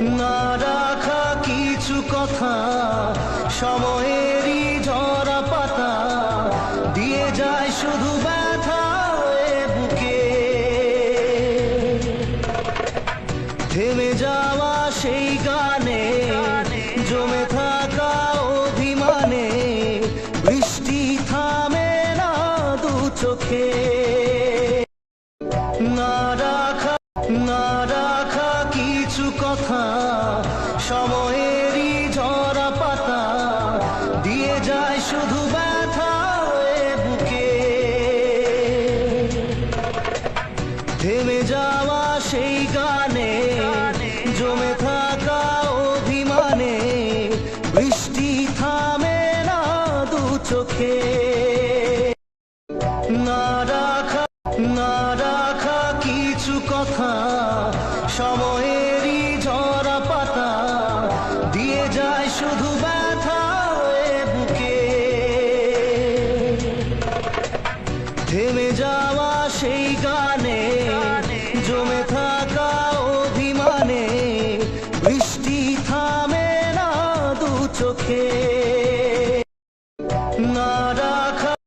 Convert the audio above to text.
না রাখা কিছু কথা সময়েরই ঝরা পাতা দিয়ে যায় শুধু ব্যথা এ বুকে। থেমে যাওয়া সেই গানে জমে থাকা অভিমানে বৃষ্টি থামে না দু চোখে। না রাখা কিছু কথা সময়েরই ঝরা পাতা দিয়ে যায় শুধু ব্যথা এ বুকে। থেমে যাওয়া সেই গানে জমে থাকা অভিমানে বৃষ্টি থামে না দু চোখে। না রাখা কিছু কথা সময়েরই ঝরা পাতা দিয়ে যায় শুধু ব্যথা এ বুকে। থেমে যাওয়া সেই গানে জমে থাকা অভিমানে বৃষ্টি থামে না দু চোখে।